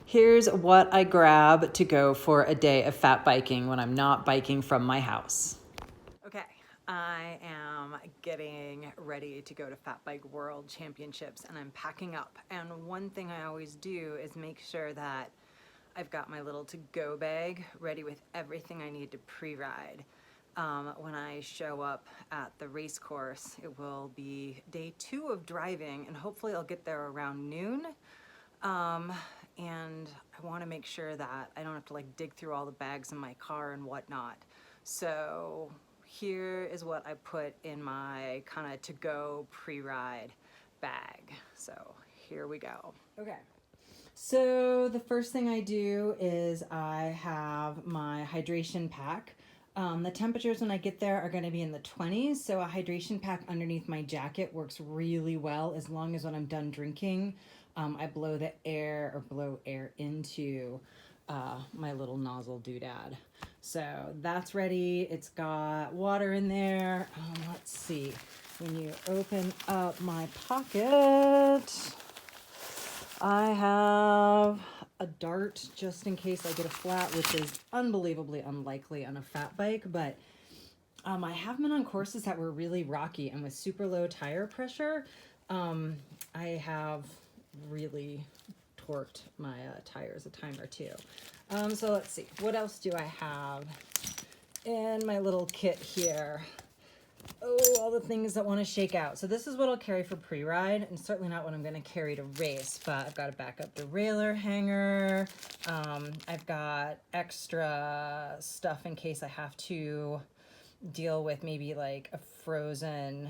Here's what I grab to go for a day of fat biking when I'm not biking from my house. Okay, I am getting ready to go to Fat Bike World Championships and I'm packing up. And one thing I always do is make sure that I've got my little to-go bag ready with everything I need to pre-ride. When I show up at the race course, it will be day 2 of driving and hopefully I'll get there around noon. And I want to make sure that I don't have to like dig through all the bags in my car and whatnot. So here is what I put in my kind of to-go pre-ride bag. So here we go. Okay. So the first thing I do is I have my hydration pack. The temperatures when I get there are going to be in the 20s, so a hydration pack underneath my jacket works really well as long as when I'm done drinking, I blow air into my little nozzle doodad. So that's ready. It's got water in there. Let's see. When you open up my pocket, I have a dart just in case I get a flat, which is unbelievably unlikely on a fat bike, but I have been on courses that were really rocky and with super low tire pressure, I have really torqued my tires a time or two. So let's see, what else do I have in my little kit here? Oh, all the things that want to shake out. So this is what I'll carry for pre-ride, and certainly not what I'm going to carry to race, but I've got to back up the derailleur hanger. I've got extra stuff in case I have to deal with maybe like a frozen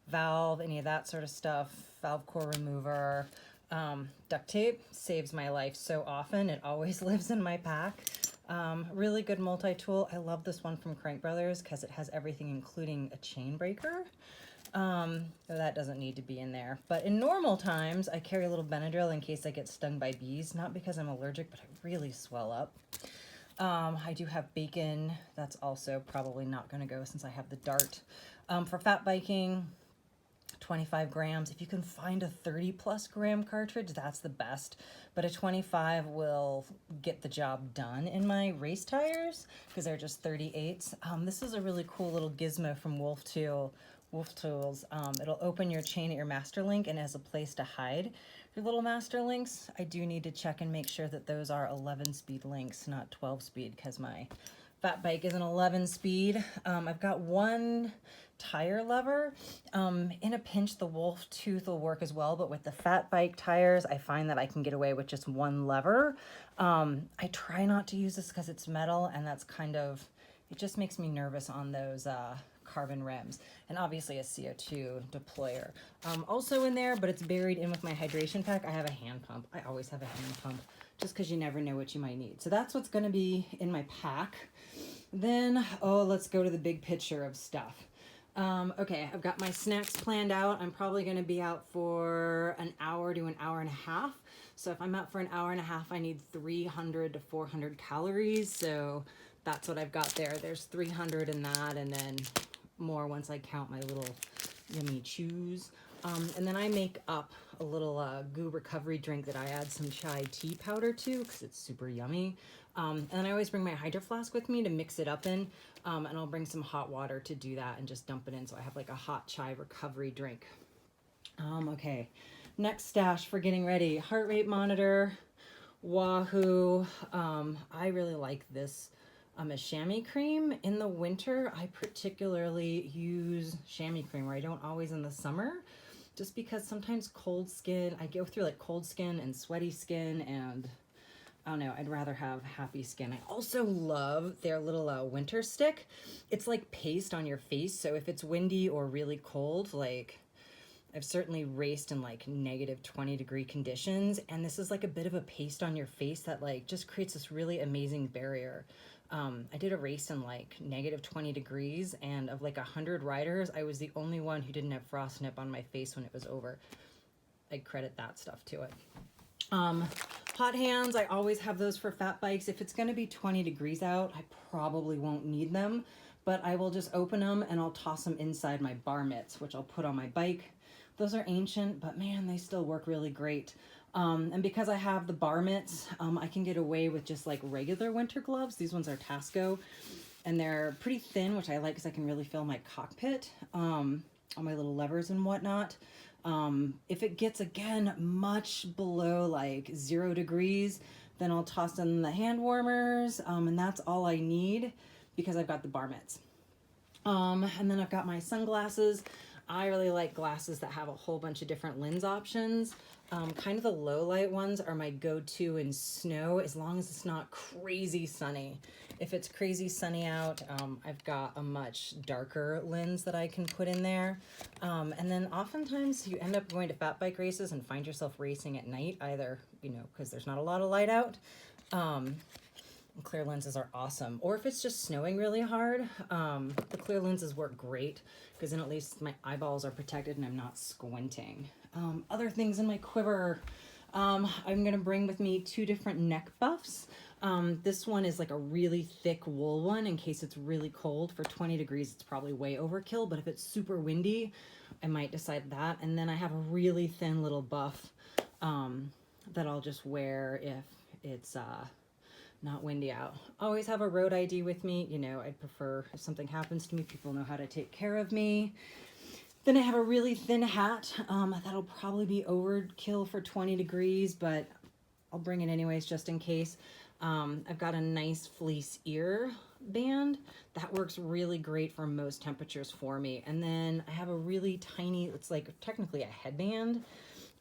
valve, any of that sort of stuff, valve core remover. Duct tape saves my life so often. It always lives in my pack. Really good multi-tool. I love this one from Crank Brothers because it has everything including a chain breaker. That doesn't need to be in there. But in normal times, I carry a little Benadryl in case I get stung by bees. Not because I'm allergic, but I really swell up. I do have bacon. That's also probably not going to go since I have the dart. For fat biking, 25 grams. If you can find a 30 plus gram cartridge, that's the best. But a 25 will get the job done in my race tires because they're just 38s. This is a really cool little gizmo from Wolf Tools. It'll open your chain at your master link and has a place to hide your little master links. I do need to check and make sure that those are 11 speed links, not 12 speed, because my fat bike is an 11 speed. I've got one tire lever. In a pinch, the Wolf tooth will work as well, but with the fat bike tires, I find that I can get away with just one lever. I try not to use this because it's metal, and that's kind of, it just makes me nervous on those carbon rims, and obviously a CO2 deployer. Also in there, but it's buried in with my hydration pack, I have a hand pump. I always have a hand pump just because you never know what you might need. So that's what's going to be in my pack. Then, let's go to the big picture of stuff. Okay, I've got my snacks planned out. I'm probably going to be out for an hour to an hour and a half. So if I'm out for an hour and a half, I need 300 to 400 calories. So that's what I've got there. There's 300 in that, and then more once I count my little yummy chews. And then I make up a little goo recovery drink that I add some chai tea powder to because it's super yummy. And then I always bring my Hydro Flask with me to mix it up in, and I'll bring some hot water to do that and just dump it in so I have like a hot chai recovery drink. Okay, next stash for getting ready. Heart rate monitor, Wahoo. I really like this a chamois cream. In the winter, I particularly use chamois cream, where I don't always in the summer, just because sometimes cold skin, I go through like cold skin and sweaty skin, and I don't know, I'd rather have happy skin. I also love their little winter stick. It's like paste on your face, so if it's windy or really cold, like I've certainly raced in like negative 20 degree conditions, and this is like a bit of a paste on your face that like just creates this really amazing barrier. I did a race in like negative 20 degrees, and of like 100 riders, I was the only one who didn't have frost nip on my face when it was over. I credit that stuff to it. Hot hands, I always have those for fat bikes. If it's going to be 20 degrees out, I probably won't need them, but I will just open them and I'll toss them inside my bar mitts, which I'll put on my bike Those are ancient, but man, they still work really great. And because I have the bar mitts, I can get away with just like regular winter gloves. These ones are Tasco, and they're pretty thin, which I like because I can really feel my cockpit, all my little levers and whatnot. If it gets, again, much below like 0 degrees, then I'll toss in the hand warmers, and that's all I need because I've got the bar mitts. And then I've got my sunglasses. I really like glasses that have a whole bunch of different lens options. Kind of the low light ones are my go-to in snow, as long as it's not crazy sunny. If it's crazy sunny out, I've got a much darker lens that I can put in there. And then oftentimes you end up going to fat bike races and find yourself racing at night, either, you know, because there's not a lot of light out. Clear lenses are awesome. Or if it's just snowing really hard, the clear lenses work great because then at least my eyeballs are protected and I'm not squinting. Other things in my quiver, I'm going to bring with me 2 different neck buffs. This one is like a really thick wool one in case it's really cold. For 20 degrees, it's probably way overkill, but if it's super windy, I might decide that. And then I have a really thin little buff that I'll just wear if it's not windy out. Always have a road ID with me. You know, I'd prefer if something happens to me, people know how to take care of me. Then I have a really thin hat. That'll probably be overkill for 20 degrees, but I'll bring it anyways just in case. I've got a nice fleece ear band. That works really great for most temperatures for me. And then I have a really tiny, it's like technically a headband.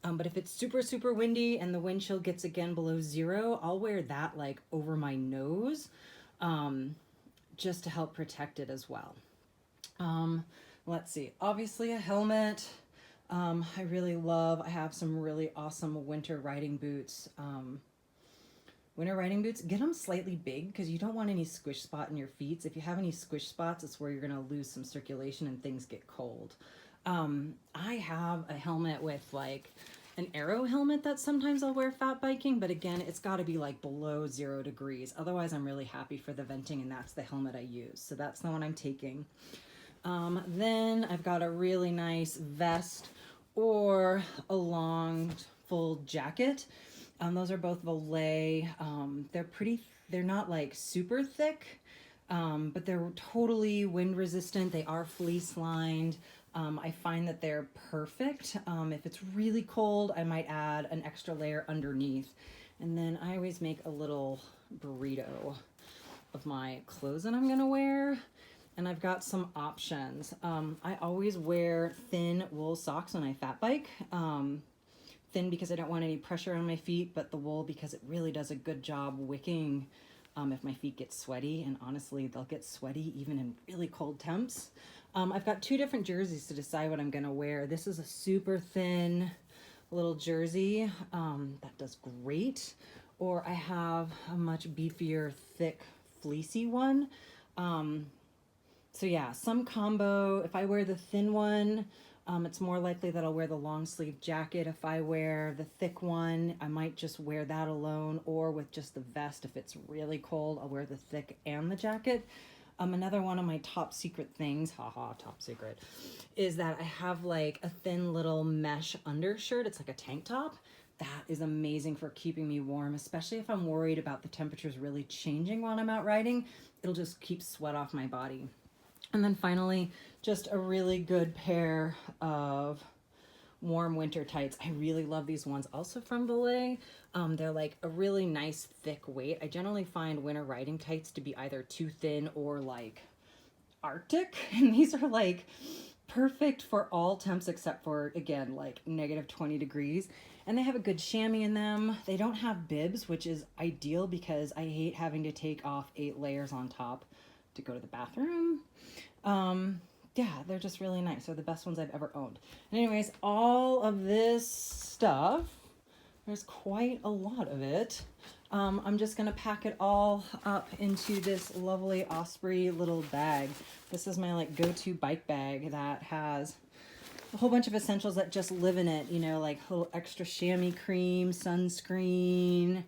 But if it's super, super windy and the wind chill gets again below 0, I'll wear that like over my nose, just to help protect it as well. Let's see, obviously a helmet. I I have some really awesome winter riding boots. Get them slightly big because you don't want any squish spot in your feet. If you have any squish spots, it's where you're going to lose some circulation and things get cold. I have a helmet with like an aero helmet that sometimes I'll wear fat biking, but again, it's got to be like below 0 degrees. Otherwise, I'm really happy for the venting, and that's the helmet I use. So that's the one I'm taking. Then I've got a really nice vest or a long full jacket. Those are both Volet. They're not like super thick, but they're totally wind resistant. They are fleece lined. I find that they're perfect. If it's really cold, I might add an extra layer underneath. And then I always make a little burrito of my clothes that I'm gonna wear. And I've got some options. I always wear thin wool socks when I fat bike. Thin because I don't want any pressure on my feet, but the wool because it really does a good job wicking if my feet get sweaty. And honestly, they'll get sweaty even in really cold temps. I've got 2 different jerseys to decide what I'm gonna wear. This is a super thin little jersey that does great. Or I have a much beefier, thick, fleecy one. So yeah, some combo. If I wear the thin one, it's more likely that I'll wear the long sleeve jacket. If I wear the thick one, I might just wear that alone, or with just the vest. If it's really cold, I'll wear the thick and the jacket. Another one of my top secret things, top secret, is that I have like a thin little mesh undershirt. It's like a tank top. That is amazing for keeping me warm, especially if I'm worried about the temperatures really changing while I'm out riding. It'll just keep sweat off my body. And then finally, just a really good pair of warm winter tights. I really love these ones, also from Belay. They're like a really nice thick weight. I generally find winter riding tights to be either too thin or like Arctic. And these are like perfect for all temps except for, again, like negative 20 degrees. And they have a good chamois in them. They don't have bibs, which is ideal because I hate having to take off 8 layers on top to go to the bathroom. Yeah, they're just really nice. They're the best ones I've ever owned. And anyways, all of this stuff, there's quite a lot of it. I'm just gonna pack it all up into this lovely Osprey little bag. This is my like go-to bike bag that has a whole bunch of essentials that just live in it, you know, like a little extra chamois cream, sunscreen,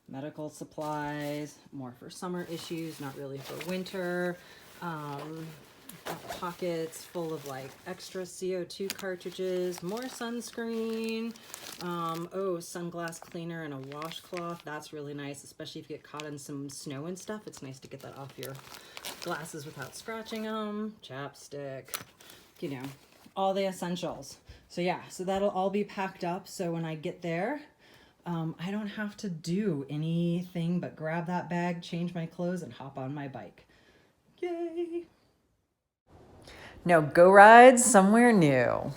medical supplies, more for summer issues, not really for winter. Got pockets full of like extra CO2 cartridges, more sunscreen, oh, sunglass cleaner and a washcloth. That's really nice, especially if you get caught in some snow and stuff. It's nice to get that off your glasses without scratching them. Chapstick, you know, all the essentials. So yeah, so that'll all be packed up. So when I get there, I don't have to do anything but grab that bag, change my clothes, and hop on my bike. Yay! Now go ride somewhere new.